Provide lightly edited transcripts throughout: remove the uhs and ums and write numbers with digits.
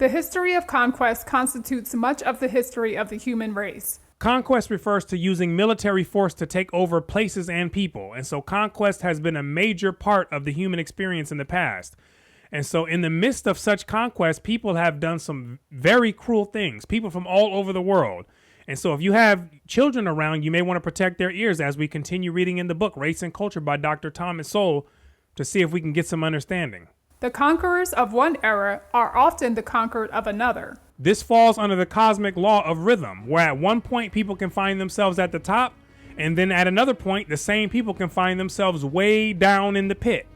The history of conquest constitutes much of the history of the human race. Conquest refers to using military force to take over places and people, and so conquest has been a major part of the human experience in the past. And so in the midst of such conquest, people have done some very cruel things, people from all over the world. And so if you have children around, you may want to protect their ears as we continue reading in the book Race and Culture by Dr. Thomas Sowell to see if we can get some understanding. The conquerors of one era are often the conquered of another. This falls under the cosmic law of rhythm, where at one point people can find themselves at the top, and then at another point, the same people can find themselves way down in the pit,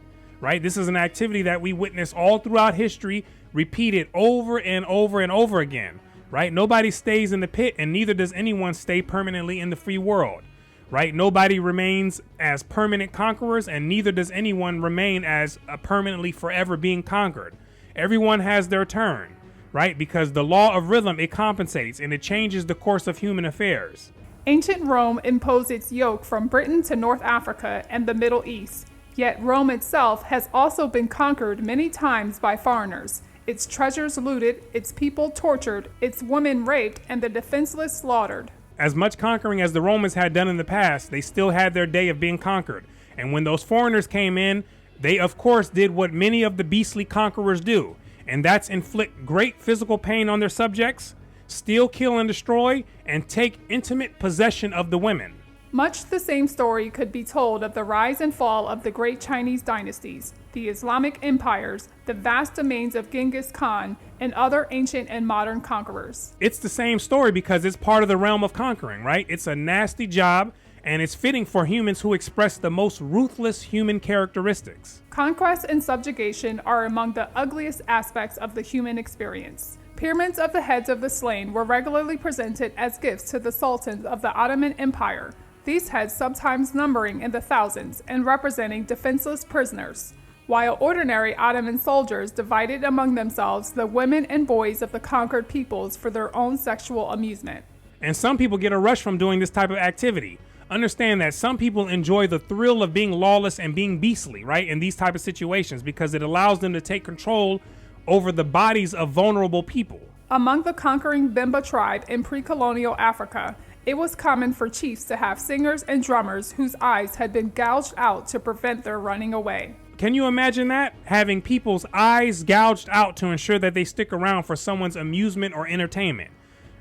right? This is an activity that we witness all throughout history, repeated over and over and over again, right? Nobody stays in the pit, and neither does anyone stay permanently in the free world, right? Nobody remains as permanent conquerors, and neither does anyone remain as permanently forever being conquered. Everyone has their turn. Right? Because the law of rhythm, it compensates and it changes the course of human affairs. Ancient Rome imposed its yoke from Britain to North Africa and the Middle East. Yet Rome itself has also been conquered many times by foreigners, its treasures looted, its people tortured, its women raped, and the defenseless slaughtered. As much conquering as the Romans had done in the past, they still had their day of being conquered. And when those foreigners came in, they of course did what many of the beastly conquerors do. And that's inflict great physical pain on their subjects, steal, kill, and destroy, and take intimate possession of the women. Much the same story could be told of the rise and fall of the great Chinese dynasties, the Islamic empires, the vast domains of Genghis Khan, and other ancient and modern conquerors. It's the same story because it's part of the realm of conquering, right? It's a nasty job, and it's fitting for humans who express the most ruthless human characteristics. Conquest and subjugation are among the ugliest aspects of the human experience. Pyramids of the heads of the slain were regularly presented as gifts to the sultans of the Ottoman Empire, these heads sometimes numbering in the thousands and representing defenseless prisoners, while ordinary Ottoman soldiers divided among themselves the women and boys of the conquered peoples for their own sexual amusement. And some people get a rush from doing this type of activity. Understand that some people enjoy the thrill of being lawless and being beastly, right, in these type of situations because it allows them to take control over the bodies of vulnerable people. Among the conquering Bimba tribe in pre-colonial Africa, it was common for chiefs to have singers and drummers whose eyes had been gouged out to prevent their running away. Can you imagine that? Having people's eyes gouged out to ensure that they stick around for someone's amusement or entertainment.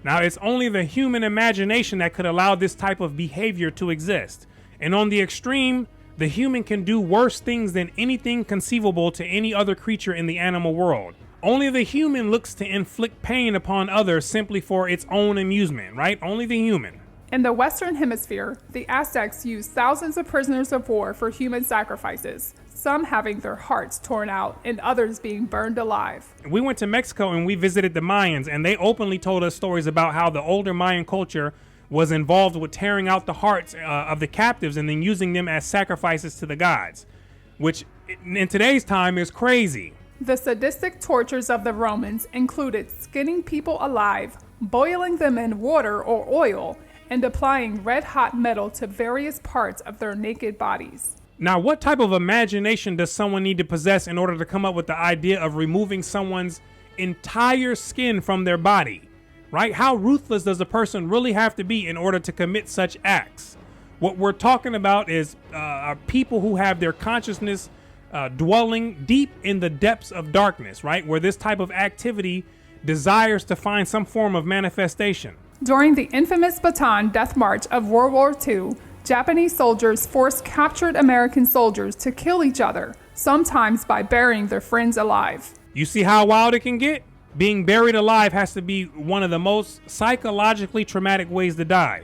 Now, it's only the human imagination that could allow this type of behavior to exist. And on the extreme, the human can do worse things than anything conceivable to any other creature in the animal world. Only the human looks to inflict pain upon others simply for its own amusement, right? Only the human. In the Western Hemisphere, the Aztecs used thousands of prisoners of war for human sacrifices, some having their hearts torn out and others being burned alive. We went to Mexico and we visited the Mayans, and they openly told us stories about how the older Mayan culture was involved with tearing out the hearts of the captives and then using them as sacrifices to the gods, which in today's time is crazy. The sadistic tortures of the Romans included skinning people alive, boiling them in water or oil, and applying red-hot metal to various parts of their naked bodies. Now, what type of imagination does someone need to possess in order to come up with the idea of removing someone's entire skin from their body, right? How ruthless does a person really have to be in order to commit such acts? What we're talking about is people who have their consciousness dwelling deep in the depths of darkness, right? Where this type of activity desires to find some form of manifestation. During the infamous Bataan Death March of World War II, Japanese soldiers forced captured American soldiers to kill each other, sometimes by burying their friends alive. You see how wild it can get? Being buried alive has to be one of the most psychologically traumatic ways to die.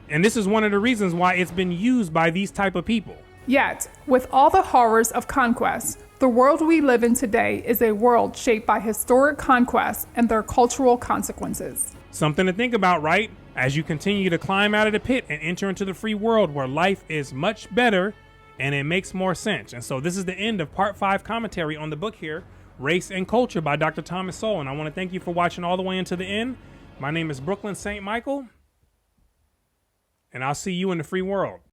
And this is one of the reasons why it's been used by these type of people. Yet, with all the horrors of conquest, the world we live in today is a world shaped by historic conquests and their cultural consequences. Something to think about, right? As you continue to climb out of the pit and enter into the free world where life is much better and it makes more sense. And so this is the end of part 5 commentary on the book here, Race and Culture by Dr. Thomas Sowell. And I want to thank you for watching all the way into the end. My name is Brooklyn St. Michael, and I'll see you in the free world.